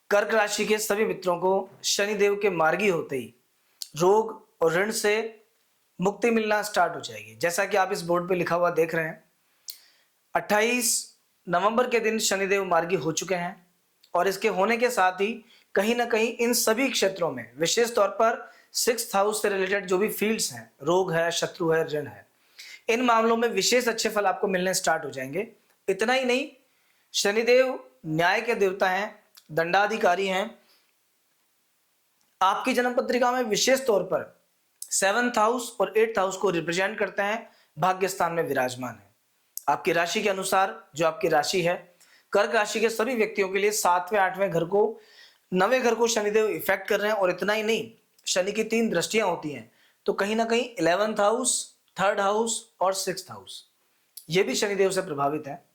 कर्क राशि के सभी मित्रों को शनिदेव के मार्गी होते ही रोग और ऋण से मुक्ति मिलना स्टार्ट हो जाएगी। जैसा कि आप इस बोर्ड पे लिखा हुआ देख रहे हैं, 28 नवंबर के दिन शनिदेव मार्गी हो चुके हैं और इसके होने के साथ ही कहीं ना कहीं इन सभी क्षेत्रों में विशेष तौर पर 6th हाउस से रिलेटेड जो भी फील्ड्स हैं, रोग है, शत्रु है, ऋण है, इन मामलों में विशेष अच्छे फल आपको मिलने स्टार्ट हो जाएंगे। इतना ही नहीं, शनिदेव न्याय के देवता हैं, दंडाधिकारी हैं। आपकी जन्म पत्रिका में विशेष तौर पर 7th हाउस और 8th हाउस को रिप्रेजेंट करते हैं, भाग्य स्थान में विराजमान है। आपकी राशि के अनुसार जो आपकी राशि है, कर्क राशि के सभी व्यक्तियों के लिए 7वें 8वें घर को, 9वें घर को शनिदेव इफेक्ट कर रहे हैं। और इतना ही नहीं, शनि की 3 दृष्टियां होती हैं, तो कहीं ना कहीं 11th हाउस, 3rd हाउस और 6th हाउस ये भी शनिदेव से प्रभावित है।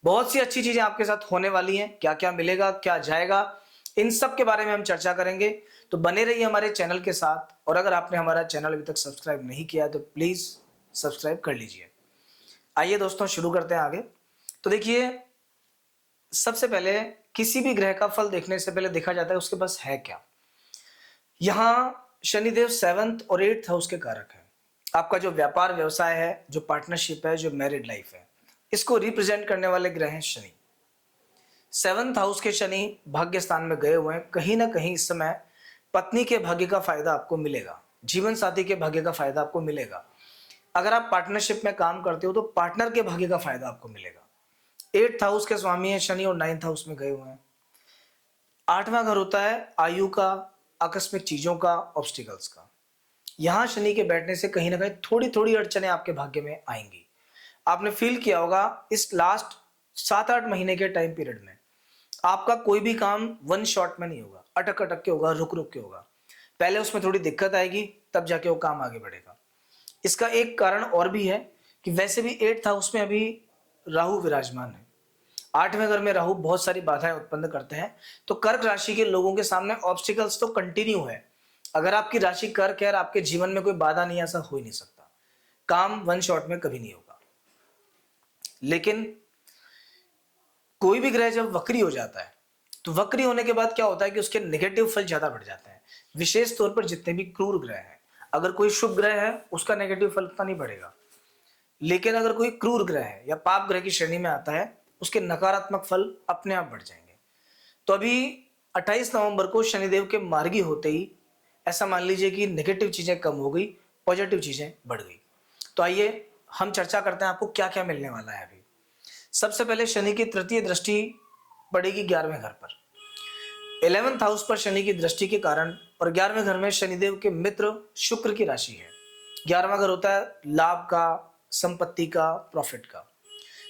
बहुत सी अच्छी चीजें आपके साथ होने वाली हैं। क्या क्या मिलेगा, क्या जाएगा, इन सब के बारे में हम चर्चा करेंगे, तो बने रहिए हमारे चैनल के साथ। और अगर आपने हमारा चैनल अभी तक सब्सक्राइब नहीं किया तो प्लीज सब्सक्राइब कर लीजिए। आइए दोस्तों, शुरू करते हैं आगे। तो देखिए, सबसे पहले किसी भी ग्रह का फल देखने से पहले देखा जाता है उसके पास है क्या। यहां शनिदेव 7th और 8th हाउस के कारक है। आपका जो व्यापार व्यवसाय है, जो पार्टनरशिप है, जो मैरिड लाइफ है, इसको रिप्रेजेंट करने वाले ग्रह हैं शनि। 7th हाउस के शनि भाग्य स्थान में गए हुए हैं। कहीं ना कहीं इस समय पत्नी के भाग्य का फायदा आपको मिलेगा, जीवन साथी के भाग्य का फायदा आपको मिलेगा। अगर आप पार्टनरशिप में काम करते हो तो पार्टनर के भाग्य का फायदा आपको मिलेगा। 8th हाउस के स्वामी है शनि और 9th हाउस में गए हुए हैं। 8वां घर होता है आयु का, आकस्मिक चीजों का, ऑब्स्टिकल्स का। यहां शनि के बैठने से कहीं ना कहीं थोड़ी थोड़ी अड़चने आपके भाग्य में आएंगी। आपने फील किया होगा इस लास्ट 7-8 महीने के टाइम पीरियड में आपका कोई भी काम वन शॉट में नहीं होगा, अटक अटक के होगा, रुक रुक के होगा। पहले उसमें थोड़ी दिक्कत आएगी, तब जाके वो काम आगे बढ़ेगा। इसका एक कारण और भी है कि वैसे भी 8th हाउस में अभी राहु विराजमान है। 8वें घर में राहु बहुत सारी बाधाएं उत्पन्न करते हैं। तो कर्क राशि के लोगों के सामने ऑब्स्टिकल्स तो कंटिन्यू है। अगर आपकी राशि कर्क है और आपके जीवन में कोई बाधा नहीं है, ऐसा हो ही नहीं सकता। काम वन शॉट में कभी नहीं होगा। लेकिन कोई भी ग्रह जब वक्री हो जाता है तो वक्री होने के बाद क्या होता है कि उसके नेगेटिव फल ज्यादा बढ़ जाते हैं। विशेष तौर पर जितने भी क्रूर ग्रह हैं, अगर कोई शुभ ग्रह है उसका नेगेटिव फल उतना नहीं बढ़ेगा, लेकिन अगर कोई क्रूर ग्रह है या पाप ग्रह की श्रेणी में आता है उसके नकारात्मक फल अपने आप बढ़ जाएंगे। तो अभी 28 नवंबर को शनिदेव के मार्गी होते ही ऐसा मान लीजिए कि नेगेटिव चीजें कम हो गई, पॉजिटिव चीजें बढ़ गई। तो आइए हम चर्चा करते हैं आपको क्या क्या मिलने वाला है। अभी सबसे पहले शनि की तृतीय दृष्टि पड़ेगी 11वें घर पर। 11th हाउस पर शनि की दृष्टि के कारण और 11वें घर में शनिदेव के मित्र शुक्र की राशि है। 11वां घर होता है लाभ का, संपत्ति का, प्रॉफिट का।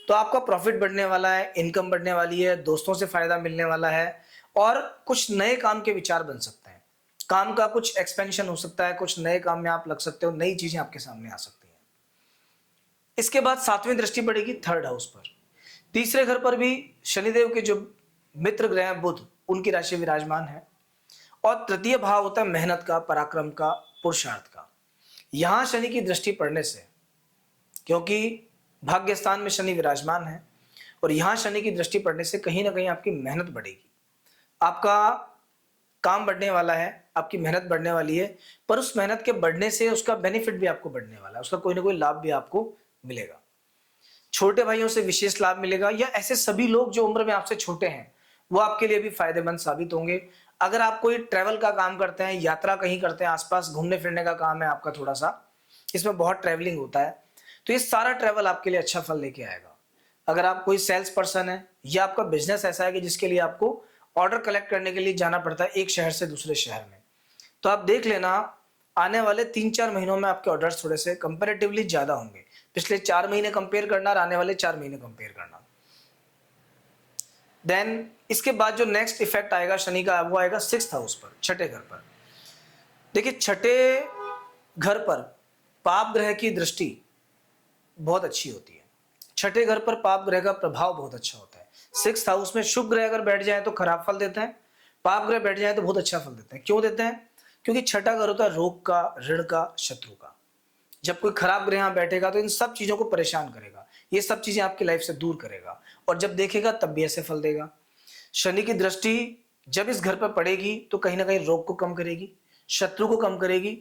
तो आपका प्रॉफिट बढ़ने वाला है, इनकम बढ़ने वाली है, दोस्तों से फायदा मिलने वाला है और कुछ नए काम के विचार बन सकते हैं। काम का कुछ एक्सपेंशन हो सकता है, कुछ नए काम में आप लग सकते हो, नई चीजें आपके सामने आ सकती हैं। इसके बाद 7वीं दृष्टि पड़ेगी 3rd हाउस पर। तीसरे घर पर भी शनिदेव के जो मित्र ग्रह हैं बुध, उनकी राशि विराजमान है। और तृतीय भाव होता है मेहनत का, पराक्रम का, पुरुषार्थ का। यहां शनि की दृष्टि पड़ने से, क्योंकि भाग्य स्थान में शनि विराजमान है और यहां शनि की दृष्टि पड़ने से कहीं ना कहीं आपकी मेहनत बढ़ेगी, आपका काम बढ़ने वाला है, आपकी मेहनत बढ़ने वाली है। पर उस मेहनत के बढ़ने से उसका बेनिफिट भी आपको बढ़ने वाला है, उसका कोई ना कोई लाभ भी आपको मिलेगा। छोटे भाइयों से विशेष लाभ मिलेगा, या ऐसे सभी लोग जो उम्र में आपसे छोटे हैं वो आपके लिए भी फायदेमंद साबित होंगे। अगर आप कोई ट्रैवल का काम करते हैं, यात्रा कहीं करते हैं, आसपास घूमने फिरने का काम है आपका, थोड़ा सा इसमें बहुत ट्रैवलिंग होता है, तो ये सारा ट्रैवल आपके लिए अच्छा फल लेके आएगा। अगर आप कोई सेल्स पर्सन है या आपका बिजनेस ऐसा है कि जिसके लिए आपको ऑर्डर कलेक्ट करने के लिए जाना पड़ता है एक शहर से दूसरे शहर में, तो आप देख लेना आने वाले 3-4 महीनों में आपके ऑर्डर्स थोड़े से कंपैरेटिवली ज्यादा होंगे। पिछले 4 महीने कंपेयर करना और आने वाले 4 महीने कंपेयर करना। देन इसके बाद जो नेक्स्ट इफेक्ट आएगा शनि का, वो आएगा 6th हाउस पर, छठे घर पर। देखिए, छठे घर पर पाप ग्रह की दृष्टि बहुत अच्छी होती है। छठे घर पर पाप ग्रह का प्रभाव बहुत अच्छा होता है। 6th हाउस में शुभ ग्रह अगर बैठ जाए तो खराब फल देते हैं, पाप ग्रह बैठ जाए तो बहुत अच्छा फल देते हैं। क्यों देते हैं? क्योंकि छठा घर होता है रोग का, ऋण का, शत्रु का। जब कोई खराब ग्रह यहां बैठेगा तो इन सब चीजों को परेशान करेगा, ये सब चीजें आपकी लाइफ से दूर करेगा, और जब देखेगा तब भी ऐसे फल देगा। शनि की दृष्टि जब इस घर पर पड़ेगी तो कहीं ना कहीं रोग को कम करेगी, शत्रु को कम करेगी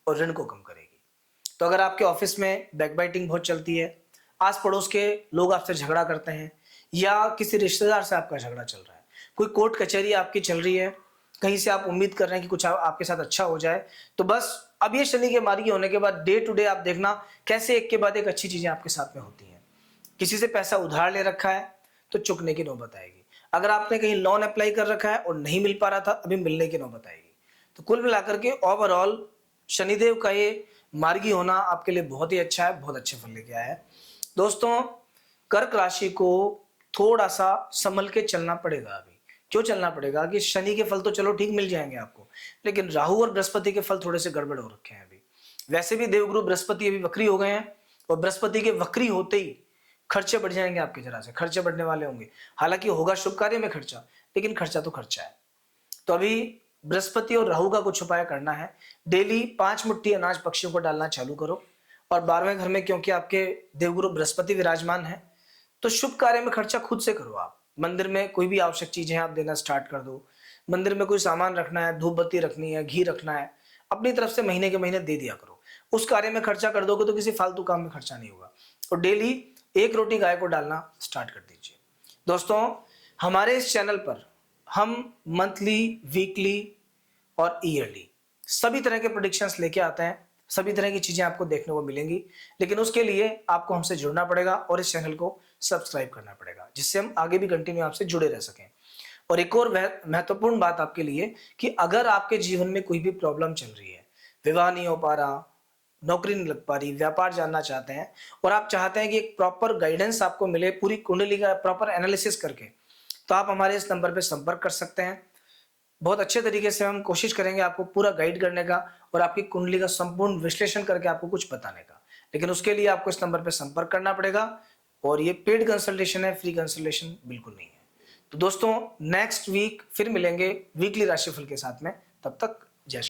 और ऋण को कम करेगी। तो अगर आपके ऑफिस में बैकबाइटिंग बहुत चलती है, आस पड़ोस के लोग आपसे झगड़ा करते हैं, या किसी रिश्तेदार से आपका झगड़ा चल रहा है, कोई कोर्ट कचहरी आपकी चल रही है, कहीं से आप उम्मीद कर रहे हैं कि कुछ आपके साथ अच्छा हो जाए, तो बस अब ये शनि के मार्गी होने के बाद डे टू डे आप देखना कैसे एक के बाद एक अच्छी चीजें आपके साथ में होती हैं। किसी से पैसा उधार ले रखा है तो चुकने की नौबत आएगी। अगर आपने कहीं लोन अप्लाई कर रखा है और नहीं मिल पा रहा था, अभी मिलने की नौबत आएगी। तो कुल मिलाकर के ओवरऑल शनिदेव का ये मार्गी होना आपके लिए बहुत ही अच्छा है, बहुत अच्छे फल लेके आया है। दोस्तों, कर्क राशि को थोड़ा सा संभल के चलना पड़ेगा। अभी क्यों चलना पड़ेगा कि शनि के फल तो चलो ठीक मिल जाएंगे आपको, लेकिन राहु और बृहस्पति के फल थोड़े से गड़बड़ हो रखे हैं अभी। वैसे भी देवगुरु बृहस्पति अभी वक्री हो गए हैं, और बृहस्पति के वक्री होते ही खर्चे बढ़ जाएंगे आपके, जरा से खर्चे बढ़ने वाले होंगे। हालांकि होगा शुभ कार्य में खर्चा, लेकिन खर्चा तो खर्चा है। तो अभी बृहस्पति और राहु का कुछ उपाय करना है। डेली 5 मुट्ठी अनाज पक्षियों को डालना चालू करो। और 12वें घर में क्योंकि आपके देवगुरु बृहस्पति विराजमान है, तो शुभ कार्य में खर्चा खुद से करो। आप मंदिर में कोई भी आवश्यक चीजें आप देना स्टार्ट कर दो। मंदिर में कोई सामान रखना है, धूप बत्ती रखनी है, घी रखना है, अपनी तरफ से महीने के महीने दे दिया करो। उस कार्य में खर्चा कर दोगे तो किसी फालतू काम में खर्चा नहीं होगा। और डेली 1 रोटी गाय को डालना स्टार्ट कर दीजिए। दोस्तों, हमारे इस चैनल पर हम मंथली, वीकली और ईयरली सभी तरह के प्रेडिक्शंस लेके आते हैं। सभी तरह की चीजें आपको देखने को मिलेंगी, लेकिन उसके लिए आपको हमसे जुड़ना पड़ेगा और इस चैनल को सब्सक्राइब करना पड़ेगा, जिससे हम आगे भी कंटिन्यू आपसे जुड़े रह सकें। और एक और महत्वपूर्ण बात आपके लिए कि अगर आपके जीवन में कोई भी प्रॉब्लम चल रही है, विवाह नहीं हो पा रहा, नौकरी नहीं लग पा रही, व्यापार जानना चाहते हैं, और आप चाहते हैं कि एक प्रॉपर गाइडेंस आपको मिले पूरी कुंडली का प्रॉपर एनालिसिस करके, तो आप हमारे इस नंबर पर संपर्क कर सकते हैं। बहुत अच्छे तरीके से हम कोशिश करेंगे आपको पूरा गाइड करने का और आपकी कुंडली का संपूर्ण विश्लेषण करके आपको कुछ बताने का। लेकिन उसके लिए आपको इस नंबर पर संपर्क करना पड़ेगा, और ये पेड कंसल्टेशन है, फ्री कंसल्टेशन बिल्कुल नहीं है। तो दोस्तों, नेक्स्ट वीक फिर मिलेंगे वीकली राशिफल के साथ में। तब तक